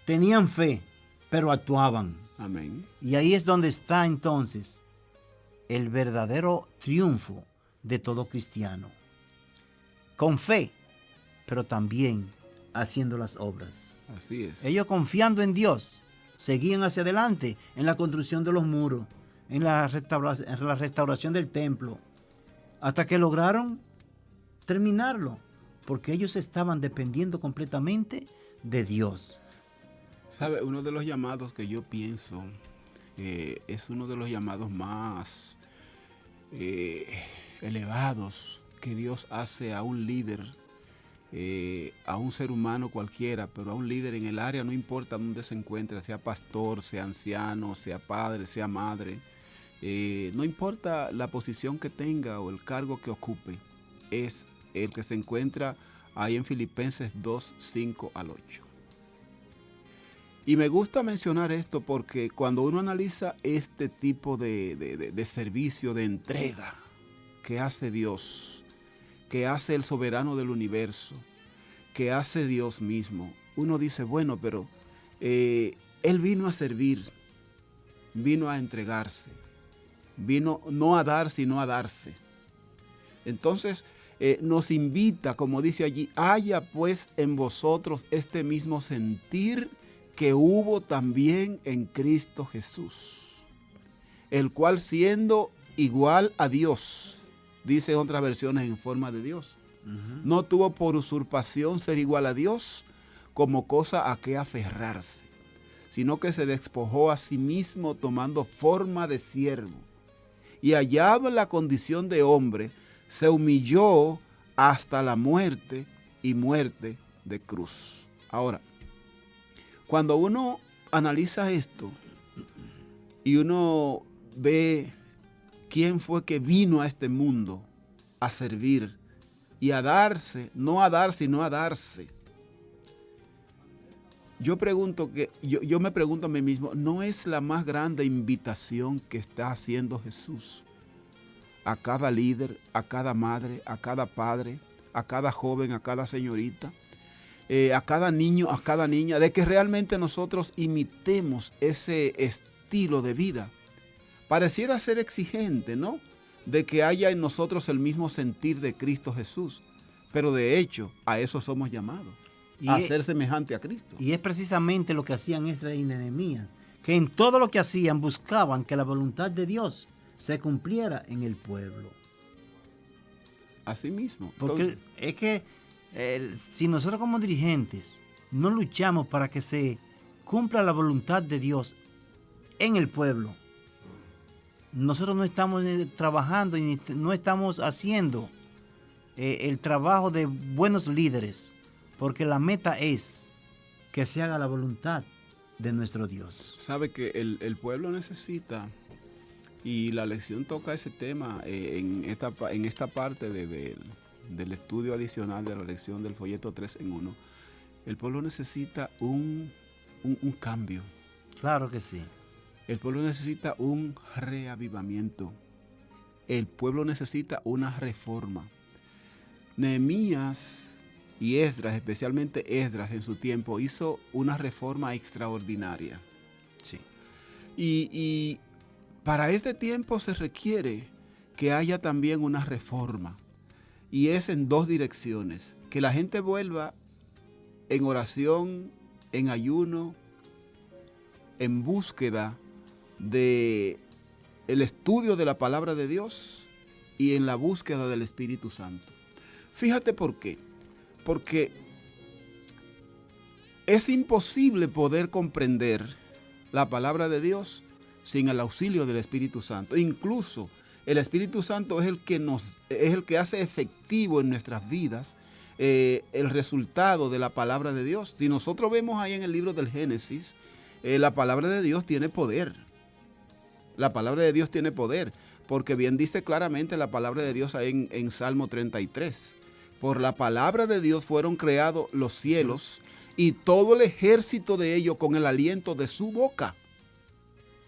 Tenían fe, pero actuaban. Amén. Y ahí es donde está entonces el verdadero triunfo de todo cristiano. Con fe, pero también haciendo las obras. Así es. Ellos confiando en Dios, seguían hacia adelante en la construcción de los muros, en la restauración del templo, hasta que lograron terminarlo, porque ellos estaban dependiendo completamente de Dios. ¿Sabe? Uno de los llamados que yo pienso es uno de los llamados más elevados que Dios hace a un líder, a un ser humano cualquiera, pero a un líder en el área, no importa dónde se encuentre, sea pastor, sea anciano, sea padre, sea madre, no importa la posición que tenga o el cargo que ocupe, es el que se encuentra ahí en Filipenses 2, 5 al 8. Y me gusta mencionar esto porque cuando uno analiza este tipo de servicio, de entrega que hace Dios, que hace el soberano del universo, que hace Dios mismo, uno dice, bueno, pero Él vino a servir, vino a entregarse, vino no a dar, sino a darse. Entonces, nos invita, como dice allí, haya pues en vosotros este mismo sentir que hubo también en Cristo Jesús, el cual siendo igual a Dios, dice en otras versiones en forma de Dios, no tuvo por usurpación ser igual a Dios como cosa a que aferrarse, sino que se despojó a sí mismo tomando forma de siervo, y hallado en la condición de hombre, se humilló hasta la muerte y muerte de cruz. Ahora, cuando uno analiza esto y uno ve quién fue que vino a este mundo a servir y a darse, no a dar, sino a darse. Yo me pregunto a mí mismo, ¿no es la más grande invitación que está haciendo Jesús a cada líder, a cada madre, a cada padre, a cada joven, a cada señorita, a cada niño, a cada niña, de que realmente nosotros imitemos ese estilo de vida? Pareciera ser exigente, ¿no? De que haya en nosotros el mismo sentir de Cristo Jesús, pero de hecho a eso somos llamados, a ser semejante a Cristo. Y es precisamente lo que hacían Esdras y Nehemías, que en todo lo que hacían buscaban que la voluntad de Dios se cumpliera en el pueblo. Así mismo. Porque Entonces, es que si nosotros como dirigentes no luchamos para que se cumpla la voluntad de Dios en el pueblo, nosotros no estamos trabajando y no estamos haciendo el trabajo de buenos líderes, porque la meta es que se haga la voluntad de nuestro Dios. sabe que el pueblo necesita, y la lección toca ese tema en esta parte del estudio adicional de la lección del folleto 3 en 1. El pueblo necesita un cambio. Claro que sí. El pueblo necesita un reavivamiento. El pueblo necesita una reforma. Nehemías y Esdras, especialmente Esdras en su tiempo, hizo una reforma extraordinaria. Sí. Y para este tiempo se requiere que haya también una reforma. Y es en dos direcciones. Que la gente vuelva en oración, en ayuno, en búsqueda de el estudio de la palabra de Dios y en la búsqueda del Espíritu Santo. Fíjate por qué. Porque es imposible poder comprender la palabra de Dios sin el auxilio del Espíritu Santo. Incluso el Espíritu Santo es el que hace efectivo en nuestras vidas el resultado de la palabra de Dios. Si nosotros vemos ahí en el libro del Génesis, la palabra de Dios tiene poder. La palabra de Dios tiene poder, porque bien dice claramente la palabra de Dios ahí en Salmo 33. Por la palabra de Dios fueron creados los cielos y todo el ejército de ellos con el aliento de su boca.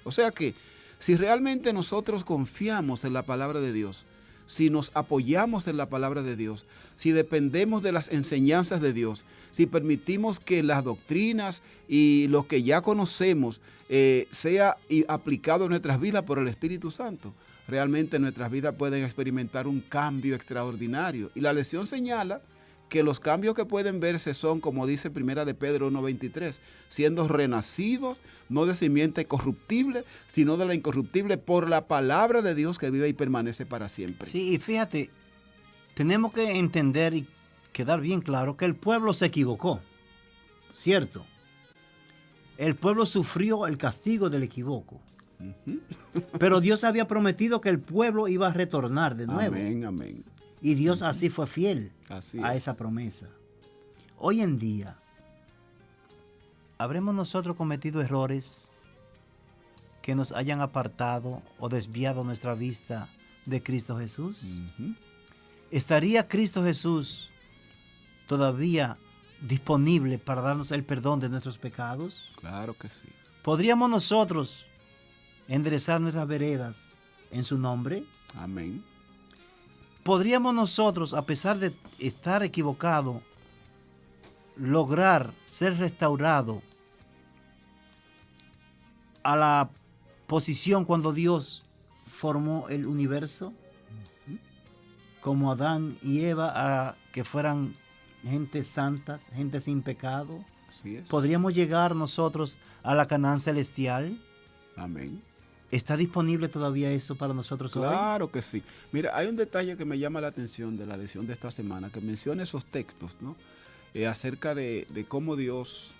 O sea que si realmente nosotros confiamos en la palabra de Dios, si nos apoyamos en la palabra de Dios, si dependemos de las enseñanzas de Dios, si permitimos que las doctrinas y lo que ya conocemos sea aplicado en nuestras vidas por el Espíritu Santo, realmente nuestras vidas pueden experimentar un cambio extraordinario. Y la lección señala que los cambios que pueden verse son, como dice Primera de Pedro 1:23, siendo renacidos, no de simiente corruptible, sino de la incorruptible, por la palabra de Dios que vive y permanece para siempre. Sí, y fíjate, tenemos que entender y quedar bien claro que el pueblo se equivocó, ¿cierto? El pueblo sufrió el castigo del equivoco. Pero Dios había prometido que el pueblo iba a retornar de nuevo. Amén, amén. Y Dios así fue fiel Así a es. esa promesa. Hoy en día, ¿habremos nosotros cometido errores que nos hayan apartado o desviado nuestra vista de Cristo Jesús? ¿Estaría Cristo Jesús todavía disponible para darnos el perdón de nuestros pecados? Claro que sí. ¿Podríamos nosotros enderezar nuestras veredas en su nombre? Amén. ¿Podríamos nosotros, a pesar de estar equivocados, lograr ser restaurados a la posición cuando Dios formó el universo? Como Adán y Eva, que fueran gentes santas, gente sin pecado. Así es. ¿Podríamos llegar nosotros a la Canaán celestial? Amén. ¿Está disponible todavía eso para nosotros hoy? Claro que sí. Mira, hay un detalle que me llama la atención de la lección de esta semana, que menciona esos textos, ¿no? Acerca de cómo Dios,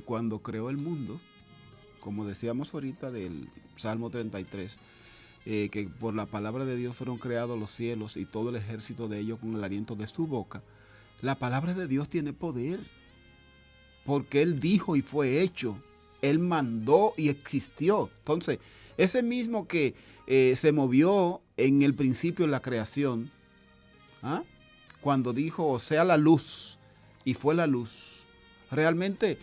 cuando creó el mundo, como decíamos ahorita del Salmo 33, que por la palabra de Dios fueron creados los cielos y todo el ejército de ellos con el aliento de su boca. La palabra de Dios tiene poder, porque Él dijo y fue hecho. Él mandó y existió. Entonces, ese mismo que se movió en el principio de la creación, cuando dijo, sea la luz, y fue la luz, realmente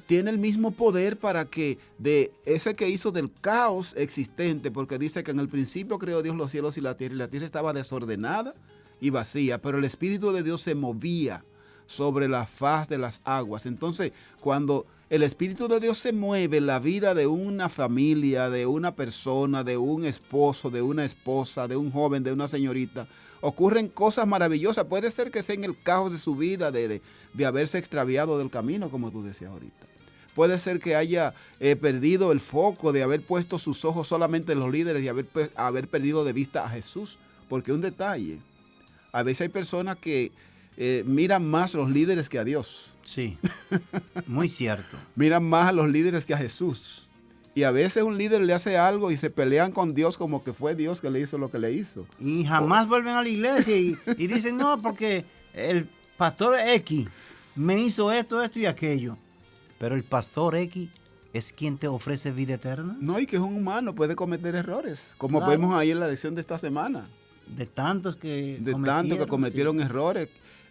tiene el mismo poder para que de ese que hizo del caos existente, porque dice que en el principio creó Dios los cielos y la tierra estaba desordenada y vacía, pero el Espíritu de Dios se movía sobre la faz de las aguas. Entonces, cuando el Espíritu de Dios se mueve en la vida de una familia, de una persona, de un esposo, de una esposa, de un joven, de una señorita, ocurren cosas maravillosas. Puede ser que sea en el caos de su vida, de haberse extraviado del camino, como tú decías ahorita. Puede ser que haya perdido el foco, de haber puesto sus ojos solamente en los líderes y haber perdido de vista a Jesús. Porque un detalle, A veces hay personas que miran más a los líderes que a Dios. Sí, muy cierto. Miran más a los líderes que a Jesús. Y a veces un líder le hace algo y se pelean con Dios como que fue Dios que le hizo lo que le hizo. Y jamás vuelven a la iglesia y dicen, no, porque el pastor X me hizo esto, esto y aquello. Pero el pastor X es quien te ofrece vida eterna. No, y que es un humano, puede cometer errores, como Claro. vemos ahí en la lección de esta semana. De tantos que Cometieron sí. errores.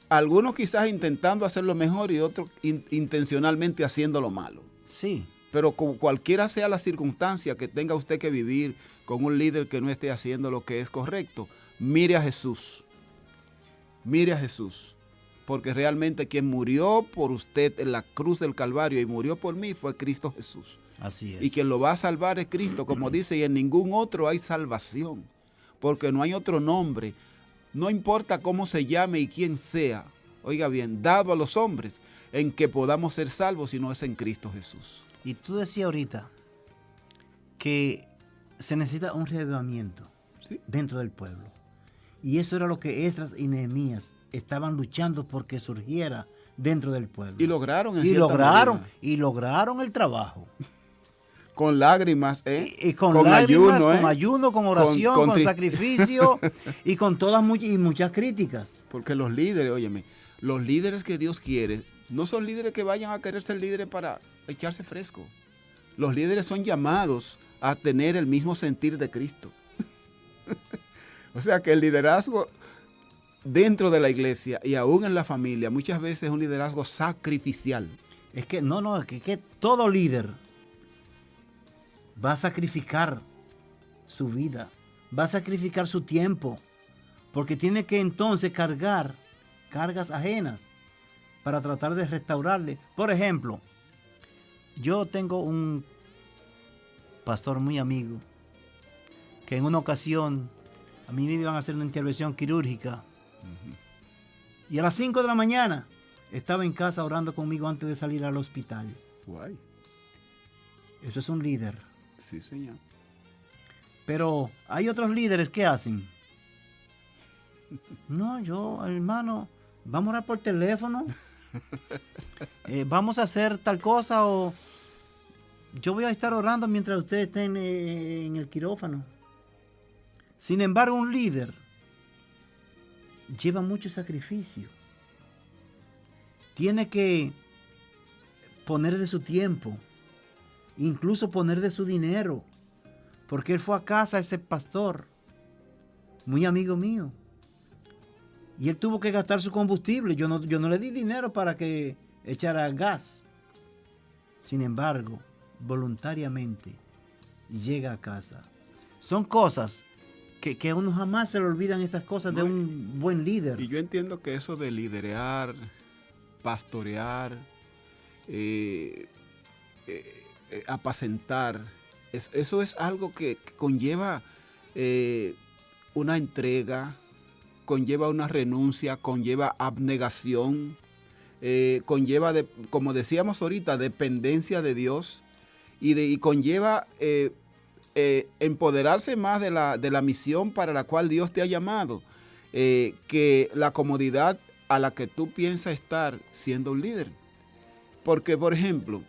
Algunos quizás intentando hacerlo mejor y otros intencionalmente haciendo lo malo. Sí, Pero cualquiera sea la circunstancia que tenga usted que vivir con un líder que no esté haciendo lo que es correcto, mire a Jesús. Mire a Jesús. Porque realmente quien murió por usted en la cruz del Calvario y murió por mí fue Cristo Jesús. así es. Y quien lo va a salvar es Cristo, como dice, y en ningún otro hay salvación. Porque no hay otro nombre. No importa cómo se llame y quién sea, oiga bien, dado a los hombres, en que podamos ser salvos, si no es en Cristo Jesús. Y tú decías ahorita que se necesita un reavivamiento ¿Sí? dentro del pueblo. Y eso era lo que Esdras y Nehemías estaban luchando porque surgiera dentro del pueblo. Y lograron en y cierta lograron, medida. y lograron el trabajo. Con lágrimas, Y con lágrimas, ayuno, con ayuno, con oración, con ti- sacrificio y con todas y muchas críticas. Porque los líderes, óyeme, los líderes que Dios quiere, no son líderes que vayan a querer ser líderes para echarse fresco. Los líderes son llamados a tener el mismo sentir de Cristo. O sea que el liderazgo dentro de la iglesia y aún en la familia muchas veces es un liderazgo sacrificial. Es que es que todo líder va a sacrificar su vida, va a sacrificar su tiempo, porque tiene que entonces cargar cargas ajenas para tratar de restaurarle. Por ejemplo, yo tengo un pastor muy amigo que en una ocasión a mí me iban a hacer una intervención quirúrgica y a las 5 de la mañana estaba en casa orando conmigo antes de salir al hospital. Guay. Eso es un líder. Sí, señor. Pero hay otros líderes que hacen. No, yo, hermano, vamos a orar por teléfono. Vamos a hacer tal cosa o yo voy a estar orando mientras ustedes estén en el quirófano. Sin embargo, un líder lleva mucho sacrificio. Tiene que poner de su tiempo, incluso poner de su dinero, porque él fue a casa, ese pastor, muy amigo mío, y él tuvo que gastar su combustible. Yo no le di dinero para que echara gas. Sin embargo, voluntariamente llega a casa. Son cosas que a uno jamás se le olvidan, estas cosas de un buen líder. Y yo entiendo que eso de liderear, pastorear, apacentar, eso es algo que conlleva una entrega, conlleva una renuncia, conlleva abnegación, conlleva, como decíamos ahorita, dependencia de Dios y conlleva empoderarse más de la misión para la cual Dios te ha llamado, que la comodidad a la que tú piensas estar siendo un líder. Porque, por ejemplo,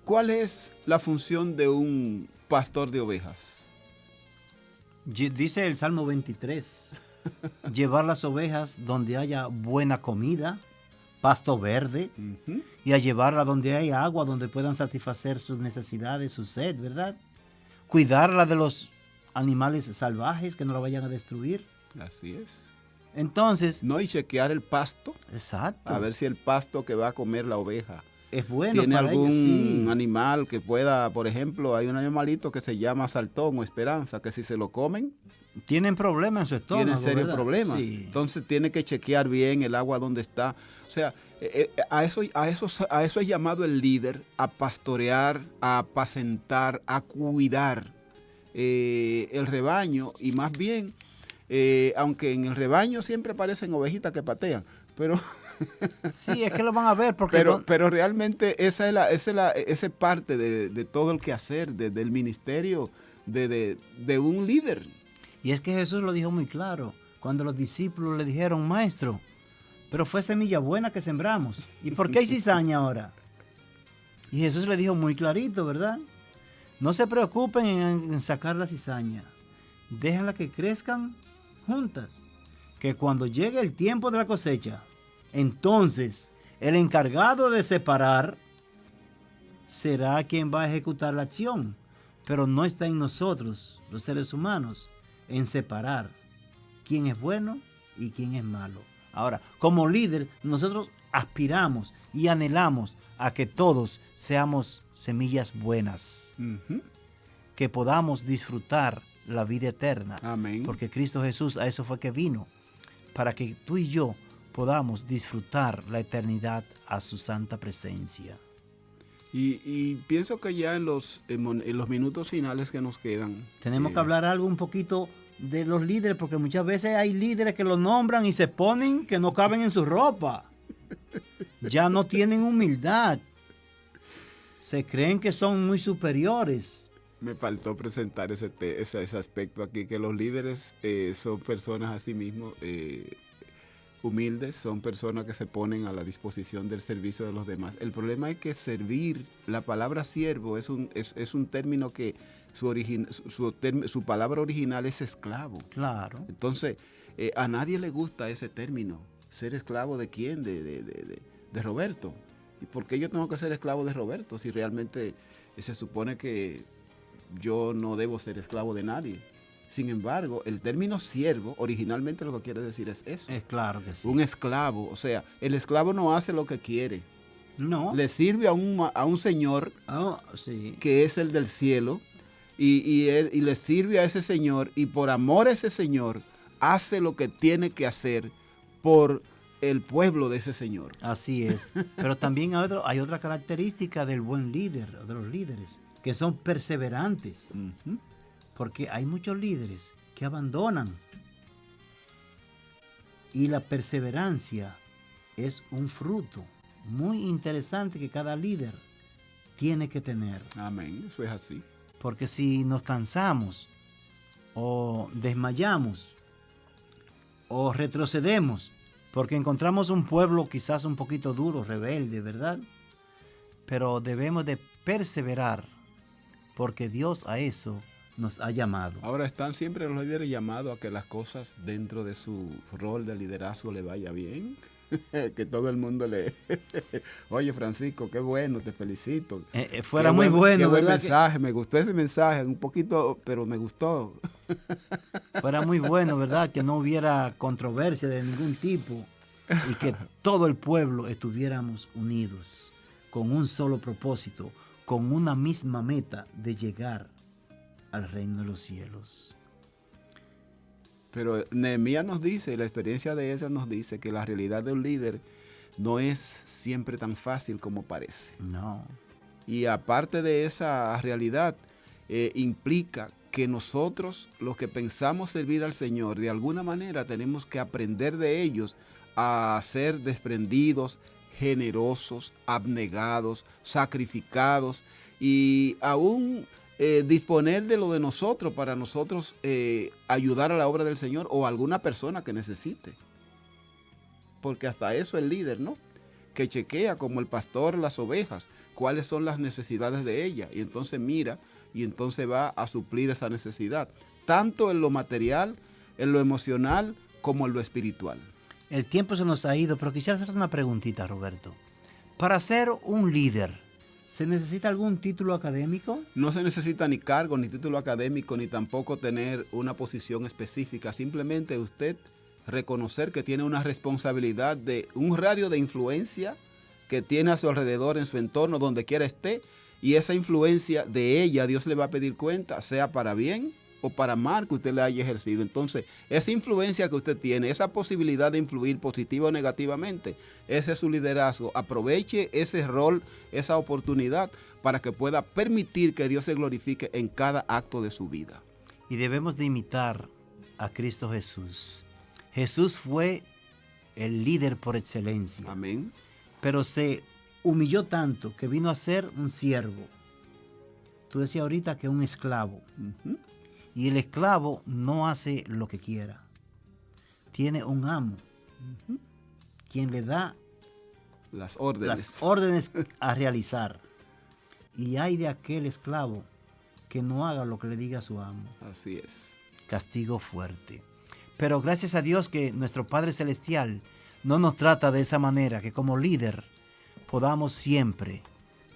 ¿cuál es la función de un pastor de ovejas? Dice el Salmo 23, llevar las ovejas donde haya buena comida, pasto verde, y a llevarla donde hay agua, donde puedan satisfacer sus necesidades, su sed, ¿verdad? Cuidarla de los animales salvajes que no la vayan a destruir. Así es. Entonces, No, y chequear el pasto, exacto, a ver si el pasto que va a comer la oveja es bueno tiene para algún ellos, sí. animal que pueda, por ejemplo, hay un animalito que se llama saltón o esperanza, que si se lo comen, Tienen problemas en su estómago, tienen serios ¿verdad? problemas. Sí. Entonces tiene que chequear bien el agua donde está. O sea, a eso es llamado el líder, a pastorear, a apacentar, a cuidar el rebaño. Y más bien, aunque en el rebaño siempre aparecen ovejitas que patean, pero Sí, es que lo van a ver porque pero realmente esa es parte de todo el quehacer, del ministerio de un líder. Y es que Jesús lo dijo muy claro. cuando los discípulos le dijeron, maestro, pero fue semilla buena que sembramos. ¿Y por qué hay cizaña ahora? Y Jesús le dijo muy clarito, ¿verdad? No se preocupen en sacar la cizaña. Déjenla que crezcan juntas. Que cuando llegue el tiempo de la cosecha, entonces el encargado de separar será quien va a ejecutar la acción. Pero no está en nosotros, los seres humanos, en separar quién es bueno y quién es malo. Ahora, como líder, nosotros aspiramos y anhelamos a que todos seamos semillas buenas, que podamos disfrutar la vida eterna. Amén. Porque Cristo Jesús a eso fue que vino, para que tú y yo podamos disfrutar la eternidad a su santa presencia. Y pienso que ya en los minutos finales que nos quedan, tenemos que hablar algo un poquito de los líderes, porque muchas veces hay líderes que los nombran y se ponen que no caben en su ropa. Ya no tienen humildad. Se creen que son muy superiores. Me faltó presentar ese aspecto aquí, que los líderes son personas a sí mismos humildes, son personas que se ponen a la disposición del servicio de los demás. El problema es que servir, la palabra siervo es un término que su palabra original es esclavo. Claro. Entonces, a nadie le gusta ese término. ¿Ser esclavo de quién? De Roberto. ¿Y por qué yo tengo que ser esclavo de Roberto si realmente se supone que yo no debo ser esclavo de nadie? Sin embargo, el término siervo originalmente lo que quiere decir es eso. Es claro que sí. Un esclavo, o sea, el esclavo no hace lo que quiere. No. Le sirve a un señor sí, que es el del cielo y le sirve a ese señor y por amor a ese señor hace lo que tiene que hacer por el pueblo de ese señor. Así es. Pero también hay otra característica del buen líder, de los líderes, que son perseverantes. Porque hay muchos líderes que abandonan. Y la perseverancia es un fruto muy interesante que cada líder tiene que tener. Amén, eso es así. Porque si nos cansamos o desmayamos o retrocedemos, porque encontramos un pueblo quizás un poquito duro, rebelde, ¿verdad? Pero debemos de perseverar, porque Dios a eso nos ha llamado. Ahora están siempre los líderes llamados a que las cosas dentro de su rol de liderazgo le vaya bien. Que todo el mundo oye, Francisco, qué bueno, te felicito. Fuera muy bueno, qué buen ¿verdad? mensaje, me gustó ese mensaje, un poquito, pero me gustó. Fuera muy bueno, ¿verdad? Que no hubiera controversia de ningún tipo y que todo el pueblo estuviéramos unidos con un solo propósito, con una misma meta de llegar al reino de los cielos. Pero Nehemías nos dice, la experiencia de Esdras nos dice que la realidad de un líder no es siempre tan fácil como parece. No. Y aparte de esa realidad, implica que nosotros, los que pensamos servir al Señor, de alguna manera tenemos que aprender de ellos a ser desprendidos, generosos, abnegados, sacrificados y aún disponer de lo de nosotros para nosotros ayudar a la obra del Señor o a alguna persona que necesite. Porque hasta eso el líder, ¿no? Que chequea como el pastor las ovejas, cuáles son las necesidades de ellas. Y entonces mira y entonces va a suplir esa necesidad, tanto en lo material, en lo emocional, como en lo espiritual. El tiempo se nos ha ido, pero quisiera hacerte una preguntita, Roberto. Para ser un líder, ¿se necesita algún título académico? No se necesita ni cargo, ni título académico, ni tampoco tener una posición específica. Simplemente usted reconocer que tiene una responsabilidad de un radio de influencia que tiene a su alrededor, en su entorno, donde quiera esté, y esa influencia de ella, Dios le va a pedir cuenta, sea para bien o para mal que usted le haya ejercido. Entonces, esa influencia que usted tiene, esa posibilidad de influir positiva o negativamente, ese es su liderazgo. Aproveche ese rol, esa oportunidad, para que pueda permitir que Dios se glorifique en cada acto de su vida. Y debemos de imitar a Cristo Jesús. Jesús fue el líder por excelencia. Amén. Pero se humilló tanto que vino a ser un siervo. Tú decías ahorita que un esclavo. Y el esclavo no hace lo que quiera. tiene un amo, quien le da las órdenes a realizar. Y hay de aquel esclavo que no haga lo que le diga su amo. Así es. Castigo fuerte. Pero gracias a Dios que nuestro Padre Celestial no nos trata de esa manera, que como líder podamos siempre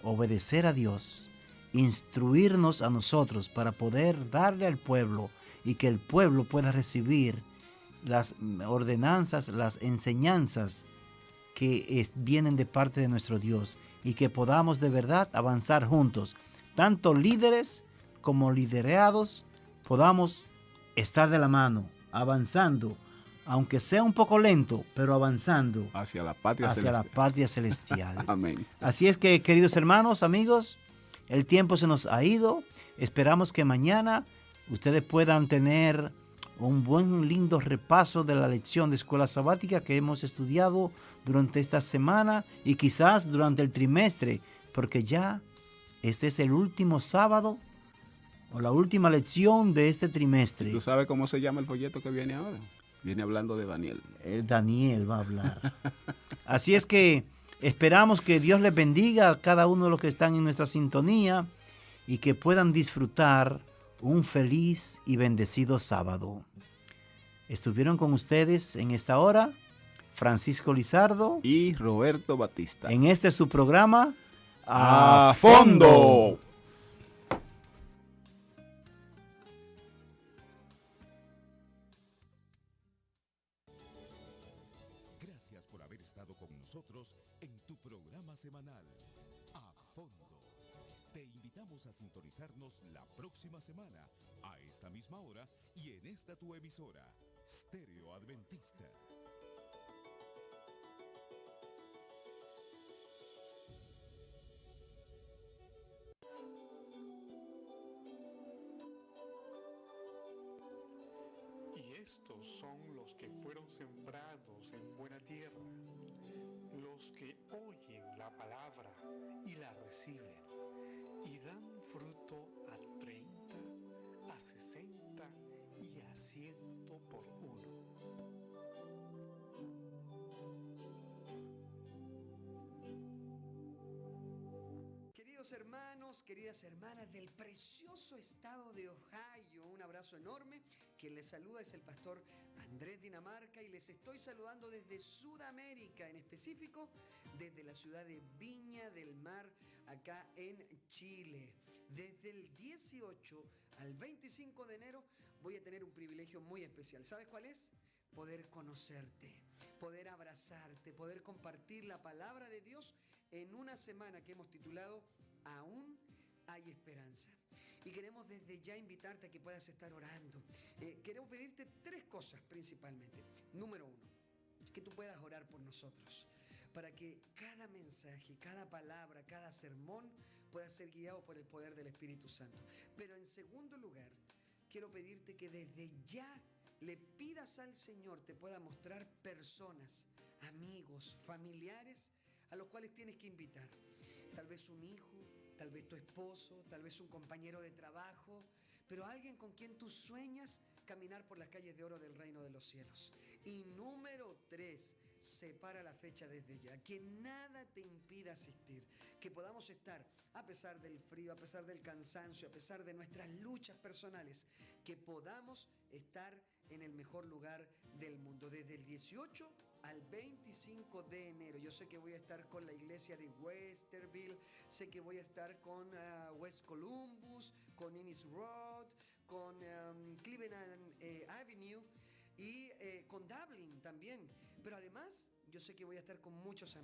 obedecer a Dios, instruirnos a nosotros para poder darle al pueblo y que el pueblo pueda recibir las ordenanzas, las enseñanzas que vienen de parte de nuestro Dios y que podamos de verdad avanzar juntos, tanto líderes como liderados, podamos estar de la mano, avanzando, aunque sea un poco lento, pero avanzando hacia la patria celestial. Amén. Así es que, queridos hermanos, amigos, el tiempo se nos ha ido. Esperamos que mañana ustedes puedan tener un buen, lindo repaso de la lección de escuela sabática que hemos estudiado durante esta semana y quizás durante el trimestre, porque ya este es el último sábado o la última lección de este trimestre. ¿Tú sabes cómo se llama el folleto que viene ahora? Viene hablando de Daniel. Daniel va a hablar. Así es que esperamos que Dios les bendiga a cada uno de los que están en nuestra sintonía y que puedan disfrutar un feliz y bendecido sábado. Estuvieron con ustedes en esta hora Francisco Lizardo y Roberto Batista. En este su programa A Fondo. Gracias por haber estado con nosotros en tu programa semanal A Fondo. Te invitamos a sintonizarnos la próxima semana a esta misma hora y en esta tu emisora, Stereo Adventista. Y estos son los que fueron sembrados en buena tierra, los que oyen la palabra y la reciben, y dan fruto a 30, a 60 y a 100 por uno. Queridos hermanos, queridas hermanas del precioso estado de Ohio, un abrazo enorme. Quien les saluda es el pastor Andrés Dinamarca y les estoy saludando desde Sudamérica, en específico desde la ciudad de Viña del Mar, acá en Chile. Desde el 18 al 25 de enero voy a tener un privilegio muy especial. ¿Sabes cuál es? Poder conocerte, poder abrazarte, poder compartir la palabra de Dios en una semana que hemos titulado Aún hay esperanza. Y queremos desde ya invitarte a que puedas estar orando. Queremos pedirte 3 cosas principalmente. Número 1, que tú puedas orar por nosotros, para que cada mensaje, cada palabra, cada sermón pueda ser guiado por el poder del Espíritu Santo. Pero en segundo lugar, quiero pedirte que desde ya le pidas al Señor te pueda mostrar personas, amigos, familiares a los cuales tienes que invitar. Tal vez un hijo, tal vez tu esposo, tal vez un compañero de trabajo, pero alguien con quien tú sueñas caminar por las calles de oro del reino de los cielos. Y número 3, separa la fecha desde ya, que nada te impida asistir, que podamos estar, a pesar del frío, a pesar del cansancio, a pesar de nuestras luchas personales, que podamos estar en el mejor lugar del mundo, desde el 18 al 25 de enero. Yo sé que voy a estar con la iglesia de Westerville, sé que voy a estar con West Columbus, con Ennis Road, con Cleveland Avenue y con Dublin también. Pero además, yo sé que voy a estar con muchos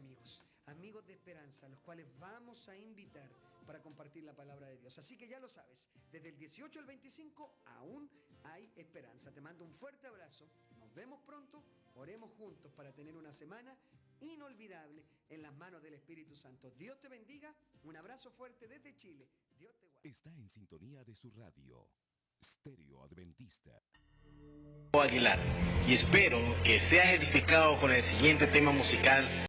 amigos de esperanza, los cuales vamos a invitar para compartir la palabra de Dios. Así que ya lo sabes, desde el 18 al 25 aún hay esperanza. Te mando un fuerte abrazo, nos vemos pronto, oremos juntos para tener una semana inolvidable en las manos del Espíritu Santo. Dios te bendiga, un abrazo fuerte desde Chile. Dios te guarde. Está en sintonía de su radio, Stereo Adventista. Aguilar, y espero que seas edificado con el siguiente tema musical.